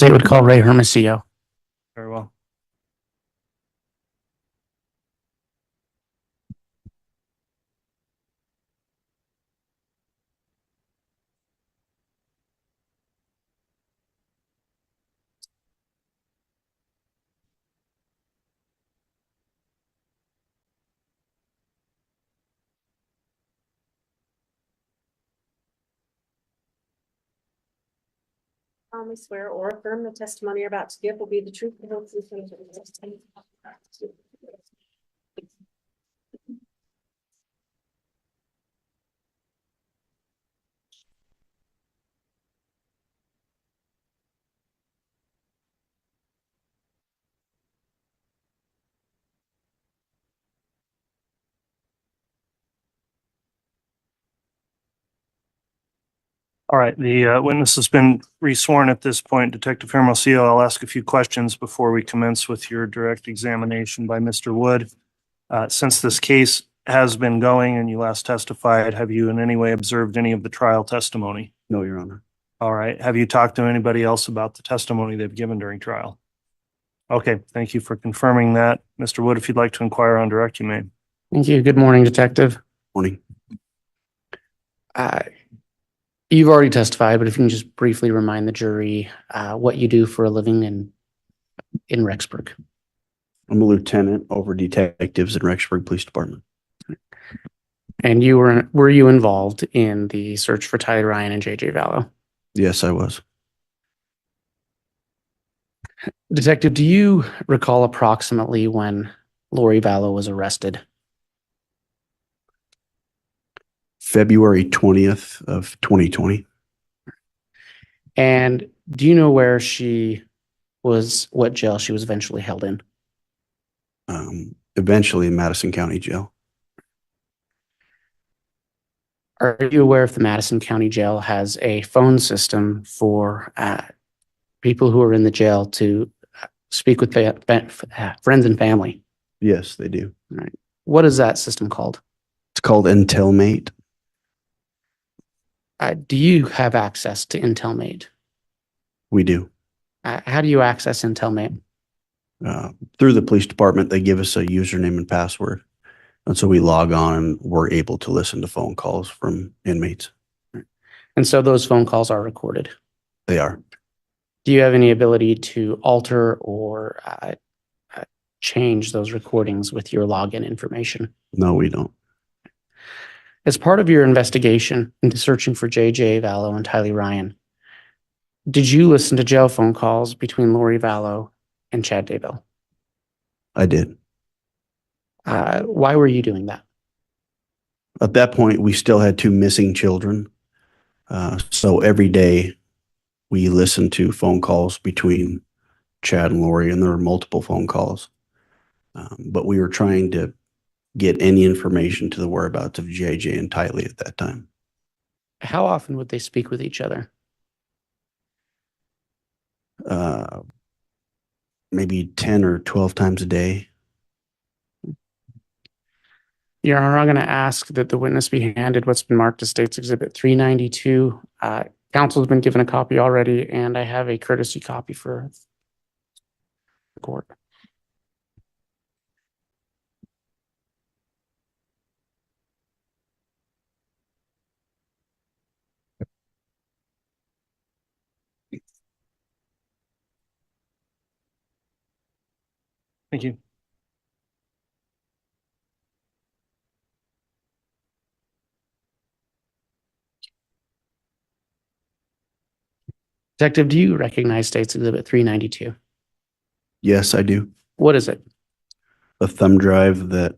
They would call Ray Hermosillo. Very well. solemnly swear or affirm the testimony you're about to give will be the truth and whole truth and the testimony. All right, the witness has been resworn at this point. Detective Hermosillo, I'll ask a few questions before we commence with your direct examination by Mr. Wood. Since this case has been going and you last testified, have you in any way observed any of the trial testimony? No, Your Honor. All right, have you talked to anybody else about the testimony they've given during trial? Okay, thank you for confirming that. Mr. Wood, if you'd like to inquire on direct, you may. Thank you. Good morning, Detective. Morning. You've already testified, but if you can just briefly remind the jury what you do for a living in Rexburg. I'm a lieutenant over detectives in Rexburg Police Department. And were you involved in the search for Tylee Ryan and JJ Vallow? Yes, I was. Detective, do you recall approximately when Lori Vallow was arrested? February 20th of 2020. And do you know where she was, what jail she was eventually held in? Eventually in Madison County Jail. Are you aware if the Madison County Jail has a phone system for people who are in the jail to speak with friends and family? Yes, they do. All right. What is that system called? It's called Intelmate. Do you have access to Intelmate? We do. How do you access Intelmate? Through the police department, they give us a username and password. And so we log on and we're able to listen to phone calls from inmates. And so those phone calls are recorded. They are. Do you have any ability to alter or change those recordings with your login information? No, we don't. As part of your investigation into searching for JJ Vallow and Tylee Ryan, did you listen to jail phone calls between Lori Vallow and Chad Daybell? I did. Why were you doing that? At that point, we still had two missing children. So every day we listened to phone calls between Chad and Lori, and there were multiple phone calls. But we were trying to get any information to the whereabouts of JJ and Tylee at that time. How often would they speak with each other? Maybe 10 or 12 times a day. Your Honor, I'm going to ask that the witness be handed what's been marked as State's Exhibit 392. Counsel has been given a copy already, and I have a courtesy copy for the court. Thank you. Detective, do you recognize State's Exhibit 392? Yes, I do. What is it? A thumb drive that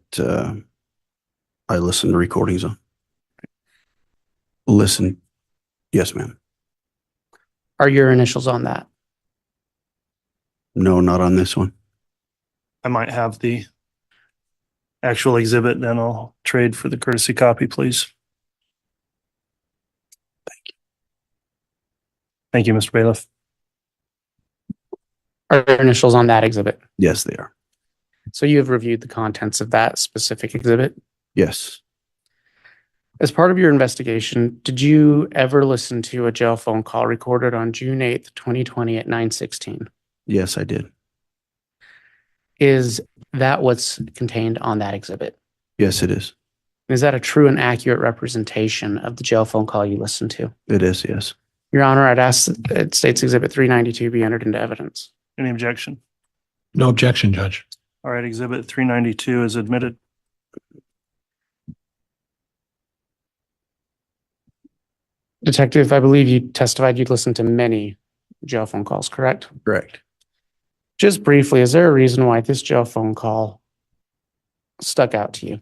I listen to recordings on. Listen. Yes, ma'am. Are your initials on that? No, not on this one. I might have the actual exhibit, then I'll trade for the courtesy copy, please. Thank you. Thank you, Mr. Bailiff. Are your initials on that exhibit? Yes, they are. So you have reviewed the contents of that specific exhibit? Yes. As part of your investigation, did you ever listen to a jail phone call recorded on June 8th, 2020 at 9:16? Yes, I did. Is that what's contained on that exhibit? Yes, it is. Is that a true and accurate representation of the jail phone call you listened to? It is, yes. Your Honor, I'd ask that State's Exhibit 392 be entered into evidence. Any objection? No objection, Judge. All right, Exhibit 392 is admitted. Detective, I believe you testified you'd listened to many jail phone calls, correct? Correct. Just briefly, is there a reason why this jail phone call stuck out to you?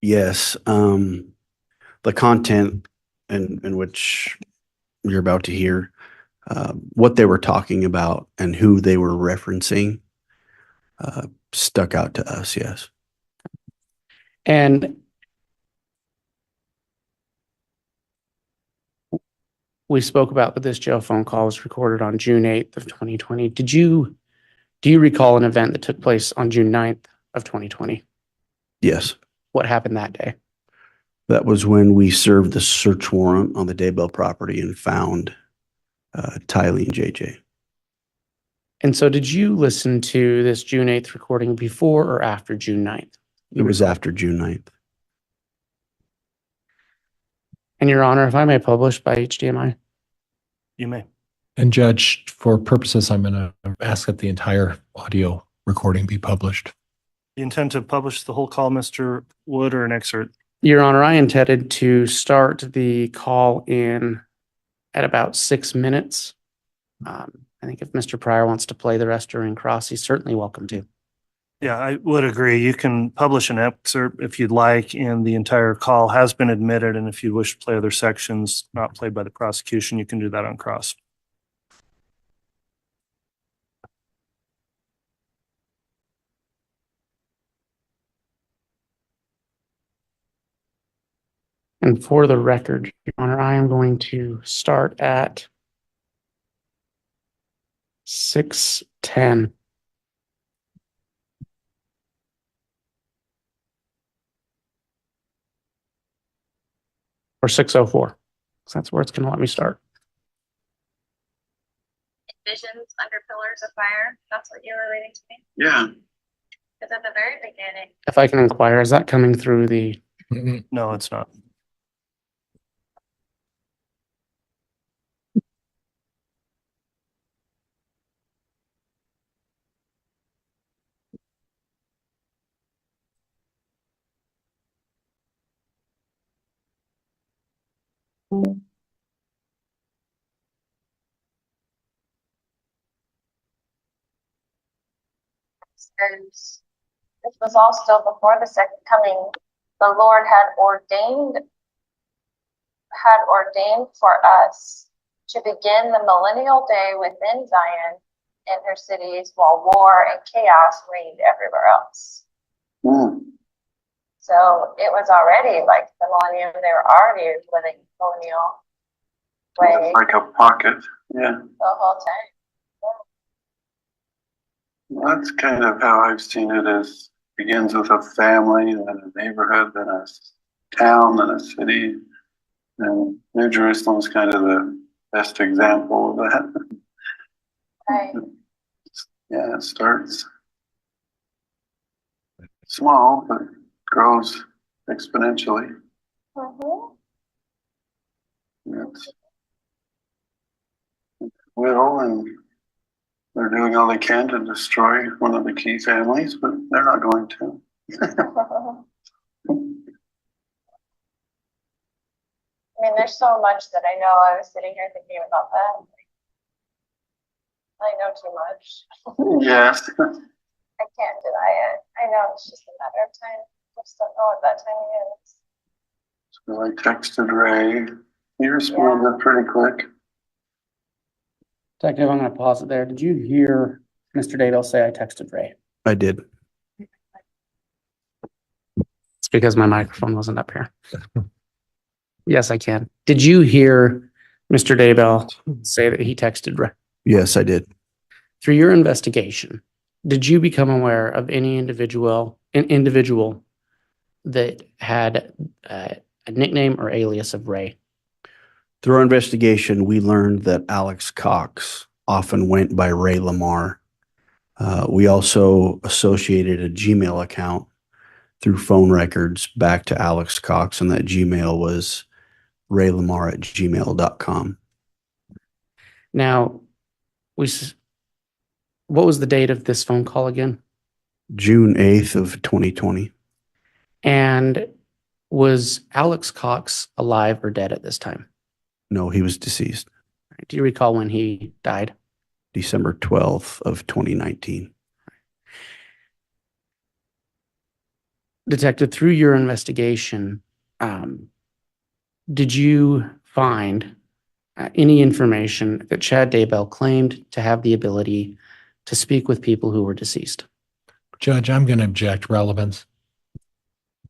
Yes. The content in which you're about to hear, what they were talking about and who they were referencing, stuck out to us, yes. And we spoke about that this jail phone call was recorded on June 8th of 2020. Do you recall an event that took place on June 9th of 2020? Yes. What happened that day? That was when we served the search warrant on the Daybell property and found Tylee and JJ. And so did you listen to this June 8th recording before or after June 9th? It was after June 9th. And Your Honor, if I may publish by HDMI. You may. And Judge, for purposes, I'm going to ask that the entire audio recording be published. You intend to publish the whole call, Mr. Wood, or an excerpt? Your Honor, I intended to start the call in at about 6 minutes. I think if Mr. Pryor wants to play the rest during cross, he's certainly welcome to. Yeah, I would agree. You can publish an excerpt if you'd like, and the entire call has been admitted. And if you wish to play other sections not played by the prosecution, you can do that on cross. And for the record, Your Honor, I am going to start at 6:10. Or 6:04. So that's where it's going to let me start. Visions under pillars of fire. That's what you were reading to me. Yeah. Because at the very beginning, If I can inquire, is that coming through the? No, it's not. says, this was all still before the second coming. The Lord had ordained for us to begin the millennial day within Zion and her cities, while war and chaos reigned everywhere else. So it was already like the millennium. They were already living millennial way Like a pocket, yeah. the whole time. Well, that's kind of how I've seen it. Is begins with a family, then a neighborhood, then a town, then a city. And New Jerusalem's kind of the best example of that. Right. Yeah, it starts small, but grows exponentially. Mm-hmm. It's will, and they're doing all they can to destroy one of the key families, but they're not going to. I mean, there's so much that I know. I was sitting here thinking about that. I know too much. Yes. I can't deny it. I know it's just a matter of time. I just don't know what that timing is. So I texted Ray. He responded pretty quick. Detective, I'm going to pause it there. Did you hear Mr. Daybell say I texted Ray? I did. It's because my microphone wasn't up here. Yes, I can. Did you hear Mr. Daybell say that he texted Ray? Yes, I did. Through your investigation, did you become aware of any individual an individual that had a nickname or alias of Ray? Through our investigation, we learned that Alex Cox often went by Ray Lamar. We also associated a Gmail account through phone records back to Alex Cox, and that Gmail was raylamar@gmail.com. Now, what was the date of this phone call again? June 8th of 2020. And was Alex Cox alive or dead at this time? No, he was deceased. Do you recall when he died? December 12th of 2019. Detective, through your investigation, did you find any information that Chad Daybell claimed to have the ability to speak with people who were deceased? Judge, I'm going to object relevance.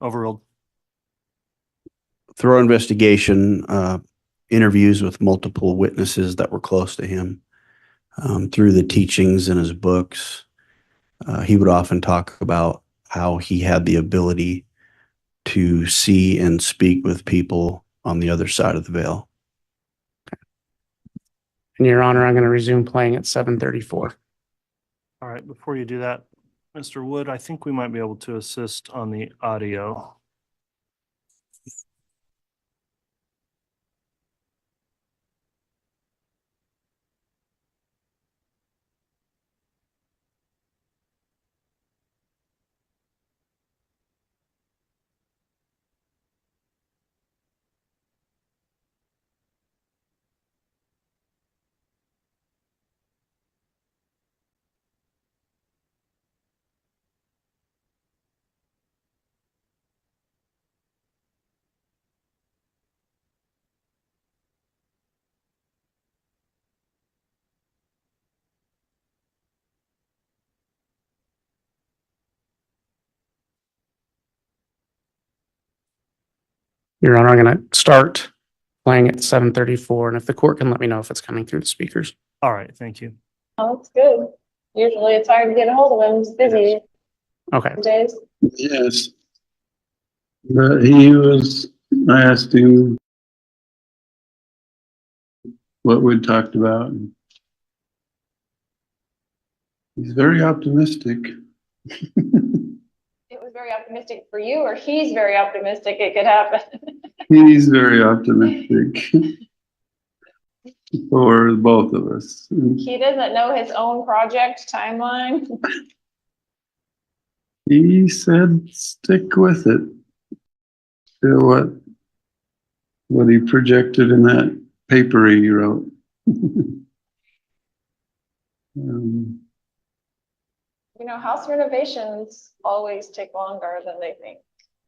Overruled. Through our investigation, interviews with multiple witnesses that were close to him, through the teachings in his books, he would often talk about how he had the ability to see and speak with people on the other side of the veil. And Your Honor, I'm going to resume playing at 7:34. All right, before you do that, Mr. Wood, I think we might be able to assist on the audio. Your Honor, I'm going to start playing at 7:34, and if the court can let me know if it's coming through the speakers. All right, thank you. Oh, that's good. Usually it's hard to get a hold of him. He's busy Okay. days. Yes. But I asked him what we'd talked about. And he's very optimistic. It was very optimistic for you, or he's very optimistic it could happen. He's very optimistic for both of us. He doesn't know his own project timeline. He said, stick with it. To what he projected in that paper he wrote. You know, house renovations always take longer than they think.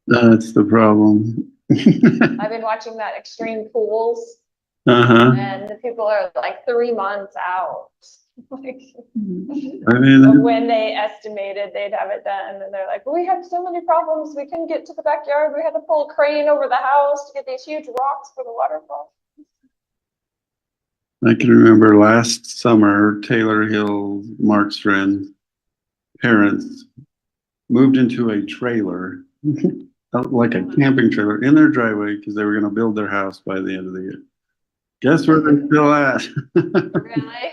That's the problem. I've been watching that Extreme Pools, Uh-huh. and the people are like 3 months out. Like, I mean, when they estimated they'd have it done, and they're like, we had so many problems, we couldn't get to the backyard, we had to pull a crane over the house to get these huge rocks for the waterfall. I can remember last summer, Taylor Hill, Mark's friend, parents moved into a trailer, like a camping trailer, in their driveway because they were going to build their house by the end of the year. Guess where they're still at? Really?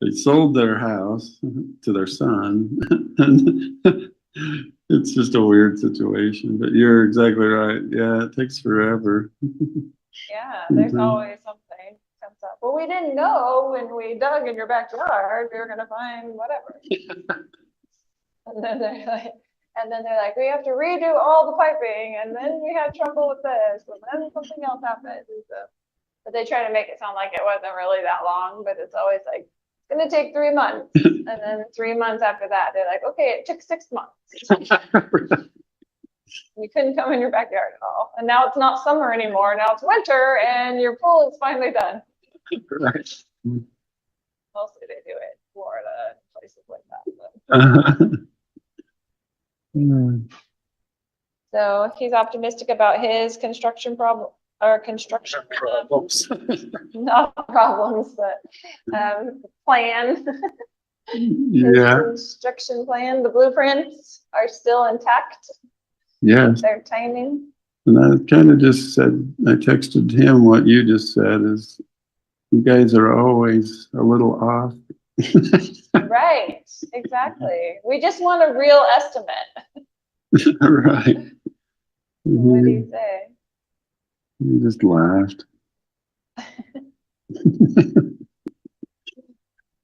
They sold their house to their son. And it's just a weird situation, but you're exactly right. Yeah, it takes forever. Yeah, there's always something comes up. Well, we didn't know when we dug in your backyard, we were gonna find whatever. And then they're like, we have to redo all the piping, and then we had trouble with this, and then something else happened. And so, but they try to make it sound like it wasn't really that long, but it's always like, it's gonna take 3 months. And then 3 months after that, they're like, okay, it took 6 months. You couldn't come in your backyard at all. And now it's not summer anymore. Now it's winter and your pool is finally done. Right. Mostly they do it in Florida and places like that. But. So he's optimistic about his construction problem or construction Problems. not problems, but plan. Yeah, Construction plan, the blueprints are still intact. yes. They're tiny. And I kind of just said, I texted him what you just said is, you guys are always a little off. Right, exactly. We just want a real estimate. Right. What do He you say? just laughed.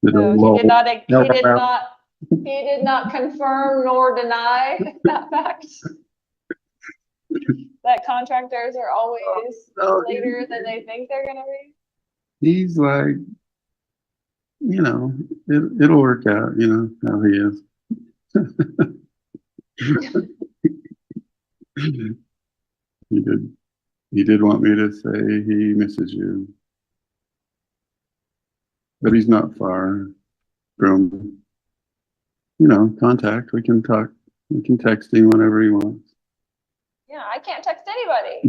Did a No, little he did not confirm nor deny that fact. That contractors are always No, later than they think they're gonna be. he's like, it'll work out, how he is. He did want me to say he misses you. But he's not far from, contact. We can talk. We can text him whenever he wants. Yeah, I can't text anybody.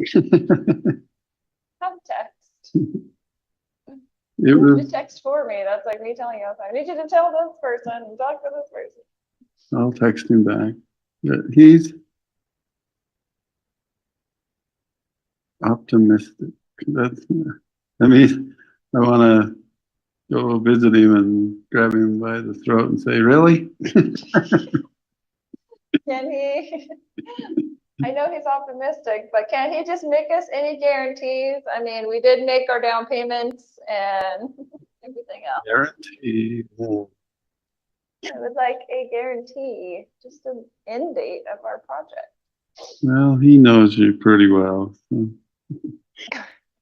Have text. It You have to was, text for me. That's like me telling you, I need you to tell this person and talk to this person. I'll text him back. But he's optimistic. I want to go visit him and grab him by the throat and say, really? Can he? I know he's optimistic, but can he just make us any guarantees? I mean, we did make our down payments and everything else. Guarantee. It was like a guarantee, just an end date of our project. Well, he knows you pretty well. So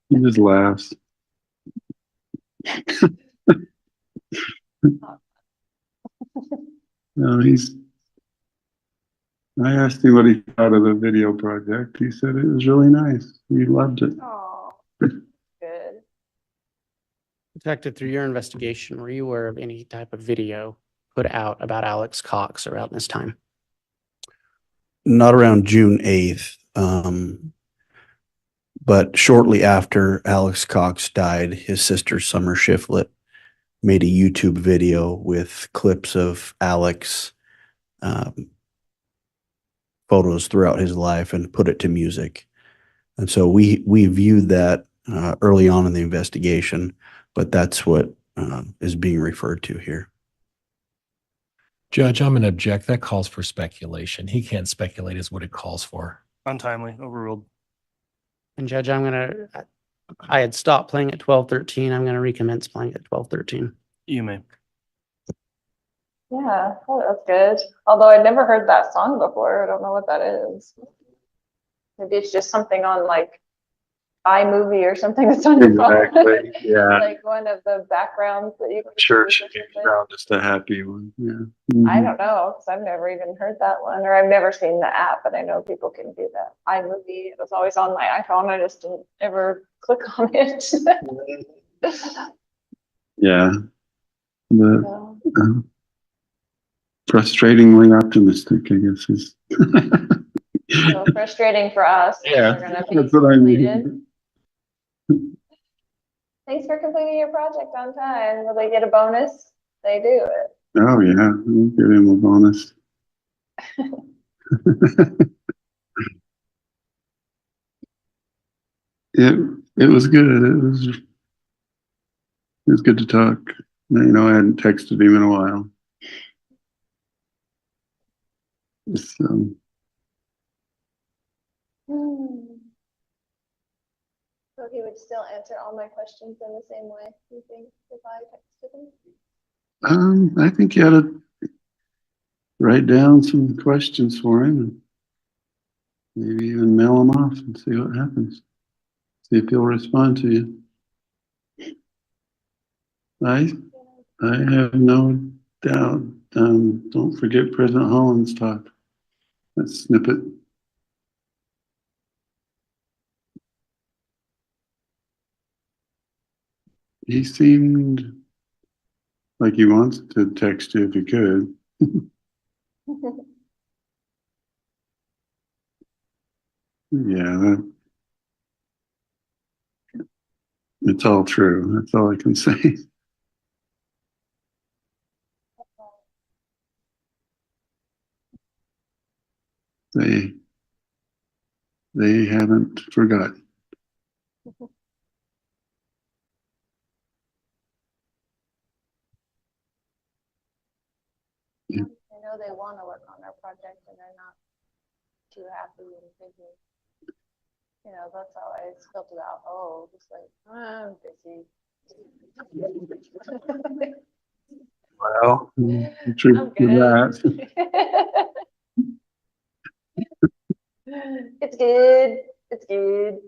he just laughs. No, I asked him what he thought of the video project. He said it was really nice. He loved it. Oh, good. Detective, through your investigation, were you aware of any type of video put out about Alex Cox around this time? Not around June 8th. But shortly after Alex Cox died, his sister Summer Shiflett made a YouTube video with clips of Alex, photos throughout his life, and put it to music. And so we viewed that early on in the investigation, but that's what is being referred to here. Judge, I'm going to object. That calls for speculation. He can't speculate is what it calls for. Untimely, overruled. And Judge, I had stopped playing at 12:13. I'm going to recommence playing at 12:13. You may. Yeah, well, that's good. Although I'd never heard that song before. I don't know what that is. Maybe it's just something on like iMovie or something that's on your phone. Exactly. Yeah. Like one of the backgrounds that you can Church use or something. background, just a happy one. Yeah. I don't know, because I've never even heard that one, or I've never seen the app, but I know people can do that. iMovie, it was always on my iPhone. I just didn't ever click on it. Yeah. But So, frustratingly optimistic, I guess is. so frustrating for us. Yeah, We're gonna be that's what I completed. mean. Thanks for completing your project on time. Will they get a bonus? They do it. Oh yeah, we'll give him a bonus. It was good. It was good to talk. I hadn't texted him in a while. So, So he would still answer all my questions in the same way, you think, if I texted him? I think you ought to write down some questions for him and maybe even mail them off and see what happens. See if he'll respond to you. I have no doubt. Don't forget President Holland's talk. That snippet. He seemed like he wants to text you if he could. Yeah, it's all true. That's all I can say. they haven't forgotten. I know they want to work on their project and they're not too happy and busy. You know, that's how I spelled it out. Oh, just like, I'm busy. Well, true I'm for that. good. It's good. It's good.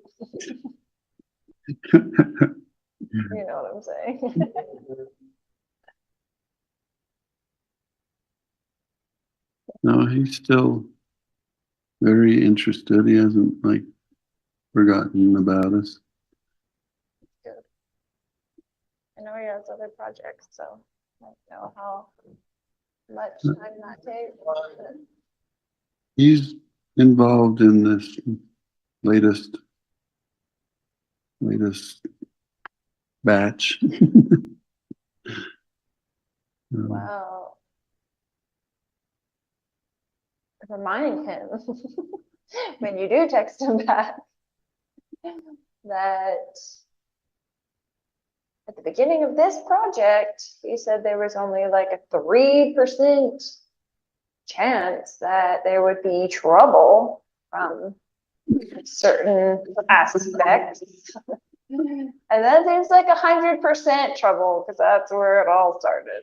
You know what I'm saying? No, he's still very interested. He hasn't like forgotten about us. Good. I know he has other projects, so I don't know how much time that takes. But He's involved in this latest batch. wow. Remind him when you do text him back that at the beginning of this project, he said there was only like a 3% chance that there would be trouble from certain aspects. And that seems like 100% trouble because that's where it all started.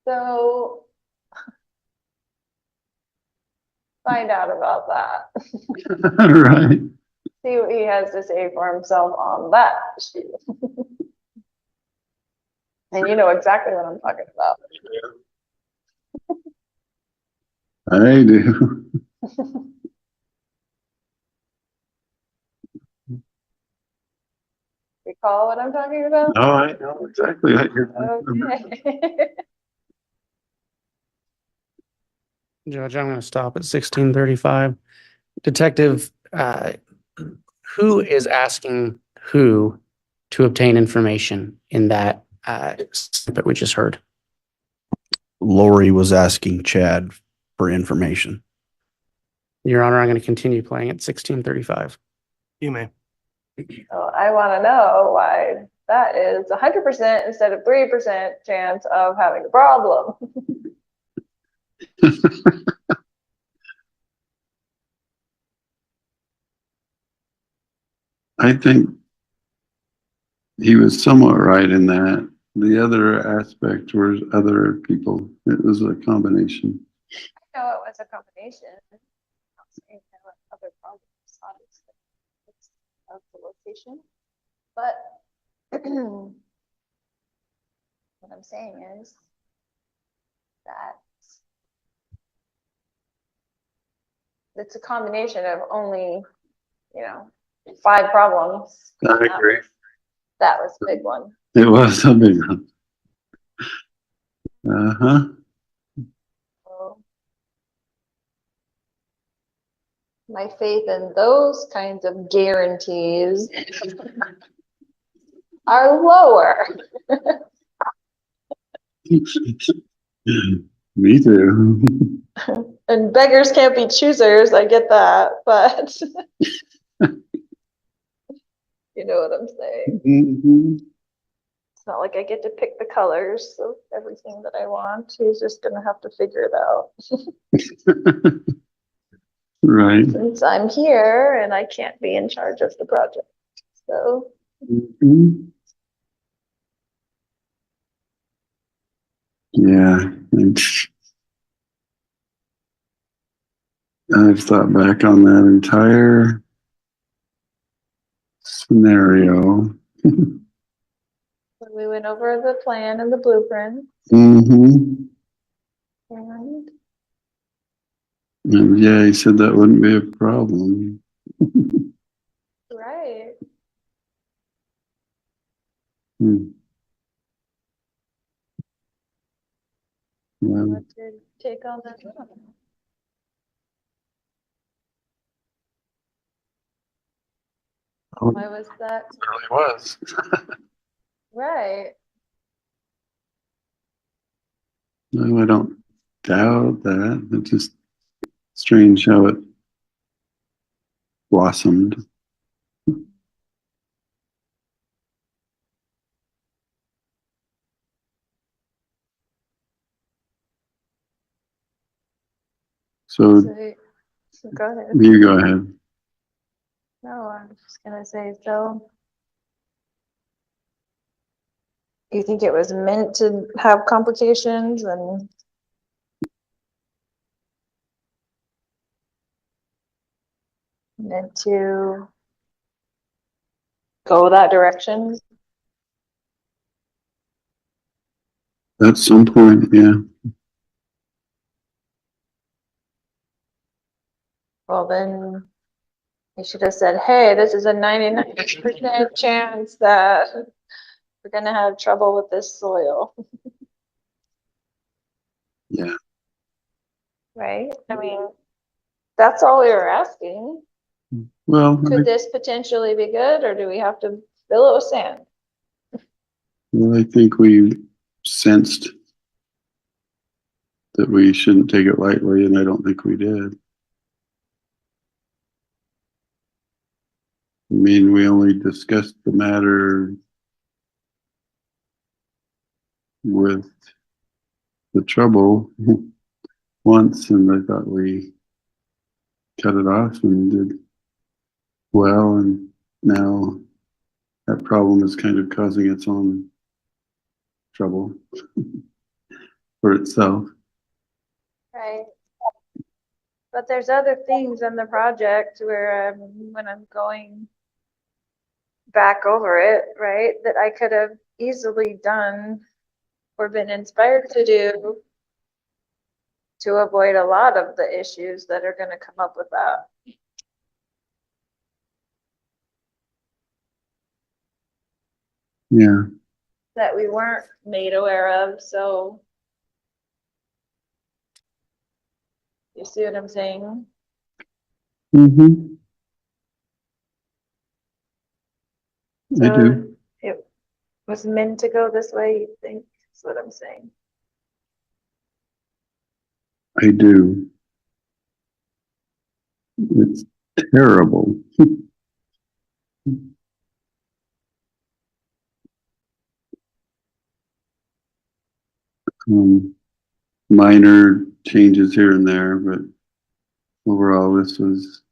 So find out about that. Right. See what he has to say for himself on that issue. And you know exactly what I'm talking about. I do. Recall what I'm talking about? Oh, I know exactly what you're talking about. Okay. Judge, I'm going to stop at 1635. Detective, who is asking who to obtain information in that snippet we just heard? Lori was asking Chad for information. Your Honor, I'm going to continue playing at 1635. You may. So I want to know why that is 100% instead of 3% chance of having a problem. I think he was somewhat right in that. The other aspect was other people. It was a combination. I know it was a combination. I'm not saying there were other problems, obviously. It's of the location. But what I'm saying is that it's a combination of only, 5 problems. I agree. That was a big one. It was a big one. Uh-huh. So my faith in those kinds of guarantees are lower. Me too. And beggars can't be choosers. I get that, but you know what I'm saying. Mhm. It's not like I get to pick the colors of everything that I want. He's just gonna have to figure it out. Right. Since I'm here and I can't be in charge of the project. So Mhm. Yeah. I've thought back on that entire scenario. we went over the plan and the blueprint. Mm-hmm. And And yeah, he said that wouldn't be a problem. right. Hmm. Well, What to take on that one? Why was that? it really was. Right. No, I don't doubt that. It's just strange how it blossomed. So So go ahead. you go ahead. No, I'm just gonna say, so you think it was meant to have complications and meant to go that direction? At some point, yeah. Well, then you should have said, hey, this is a 99% chance that we're gonna have trouble with this soil, Yeah. right? I mean, that's all we were asking. Well, Could this potentially be good, or do we have to fill it with sand? I think we sensed that we shouldn't take it lightly, and I don't think we did. I mean, we only discussed the matter with the trouble once, and I thought we cut it off and did well, and now that problem is kind of causing its own trouble for itself. Right. But there's other things in the project where when I'm going back over it, right, that I could have easily done or been inspired to do to avoid a lot of the issues that are going to come up with that. Yeah. That we weren't made aware of, so you see what I'm saying? Mm-hmm. I So do. it was meant to go this way, you think, is what I'm saying. I do. It's terrible. Minor changes here and there, but overall, this was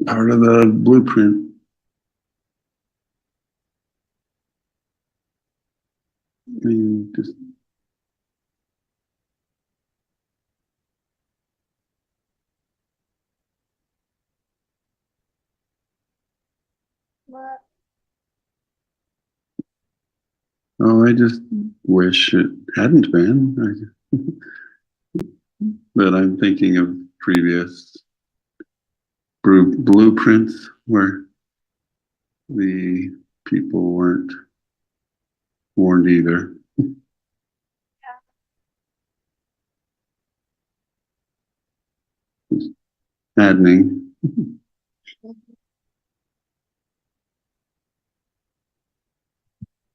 part of the blueprint. And just What? Oh, I just wish it hadn't been. But I'm thinking of previous blueprints where the people weren't warned either. It's maddening.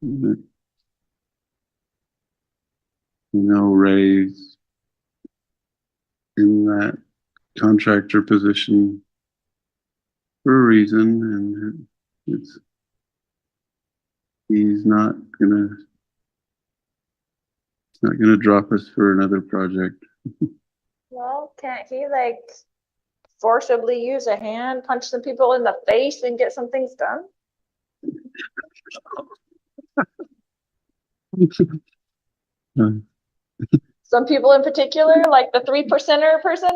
But, Ray's in that contractor position for a reason, and he's not gonna drop us for another project. Well, can't he like forcibly use a hand, punch some people in the face and get some things done? Some people in particular, like the 3%er person?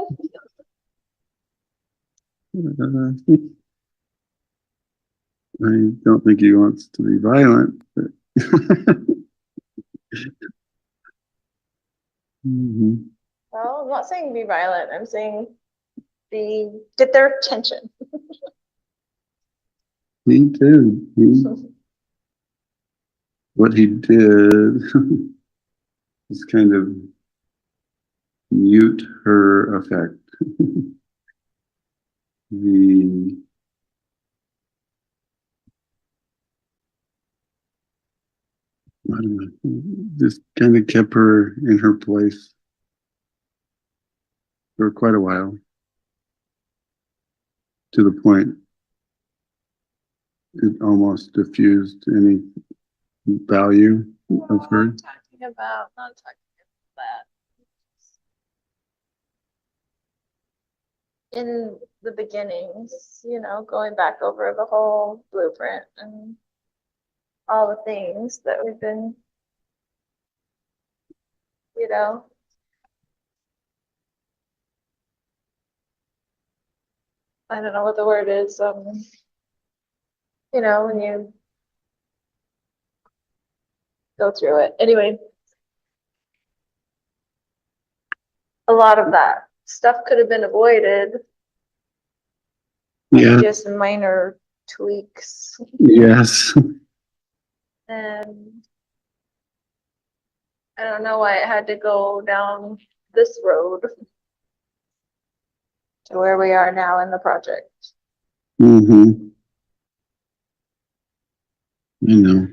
I don't think he wants to be violent, but Well, I'm not saying be violent. I'm saying get their attention. Me too. What he did is kind of mute her effect. don't know, just kind of kept her in her place for quite a while, to the point it almost diffused any value of her. Not talking about that. In the beginnings, you know, going back over the whole blueprint and all the things that we've been, you know, I don't know what the word is, you know, when you go through it. Anyway, a lot of that stuff could have been avoided. Yeah. Just minor tweaks. Yes. And I don't know why it had to go down this road to where we are now in the project. Mm-hmm. I know.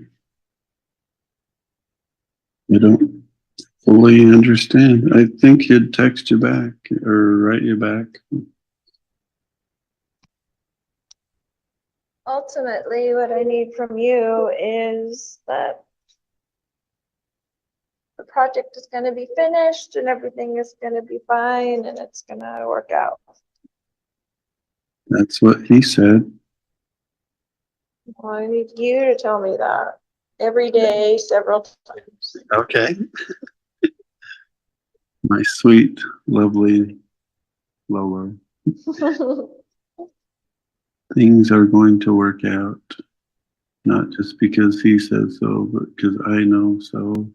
I don't fully understand. I think he'd text you back or write you back. Ultimately, what I need from you is that the project is going to be finished and everything is going to be fine and it's going to work out. That's what he said. Well, I need you to tell me that every day, several times. Okay. My sweet, lovely Lolo. Things are going to work out. Not just because he says so, but because I know so.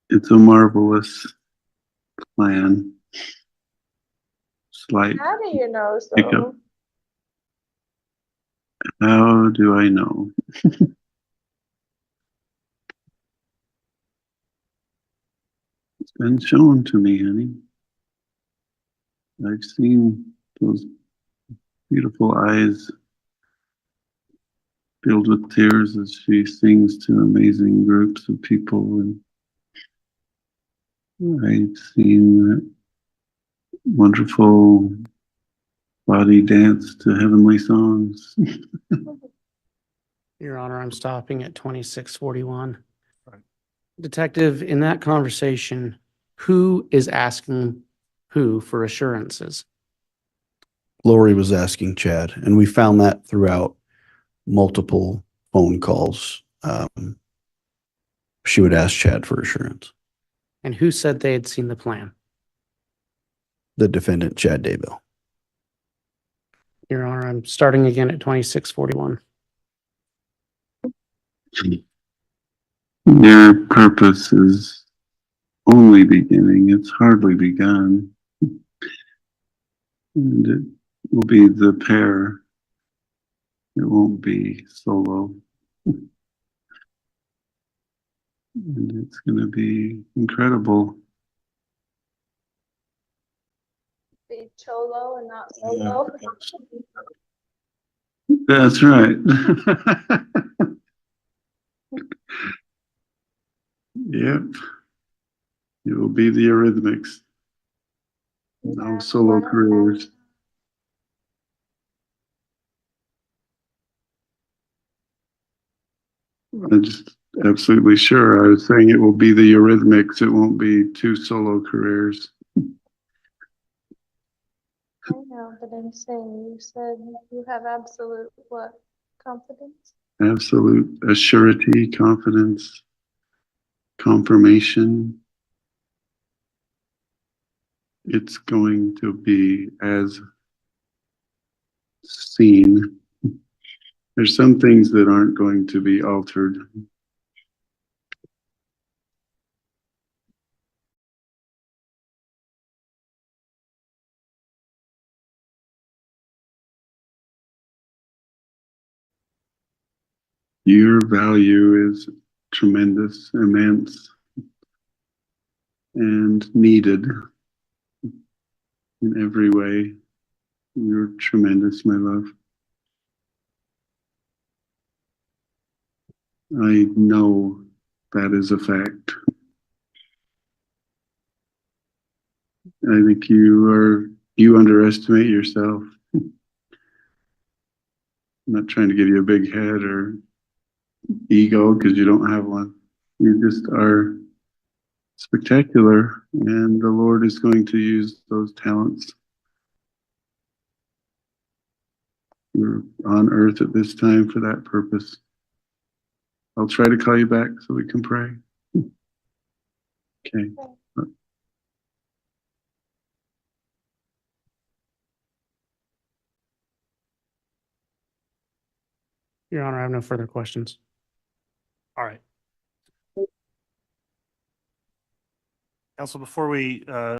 It's a marvelous plan. Slight How do you know so? hiccup. How do I know? It's been shown to me, honey. I've seen those beautiful eyes filled with tears as she sings to amazing groups of people. And I've seen that wonderful body dance to heavenly songs. Your Honor, I'm stopping at 2641. Right. Detective, in that conversation, who is asking who for assurances? Lori was asking Chad, and we found that throughout multiple phone calls. She would ask Chad for assurance. And who said they had seen the plan? The defendant, Chad Daybell. Your Honor, I'm starting again at 2641. Their purpose is only beginning. It's hardly begun. And it will be the pair. It won't be solo. And it's going to be incredible. Be cholo and not solo. That's right. Yep. It will be the Eurythmics. No solo careers. I'm just absolutely sure. I was saying it will be the Eurythmics. It won't be two solo careers. I know, but I'm saying, you said you have absolute what? Confidence? Absolute assurity, confidence, confirmation. It's going to be as seen. There's some things that aren't going to be altered. Your value is tremendous, immense, and needed in every way. You're tremendous, my love. I know that is a fact. I think you underestimate yourself. I'm not trying to give you a big head or ego because you don't have one. You just are spectacular, and the Lord is going to use those talents. You're on earth at this time for that purpose. I'll try to call you back so we can pray. Okay. Your Honor, I have no further questions. All right. Counsel, before we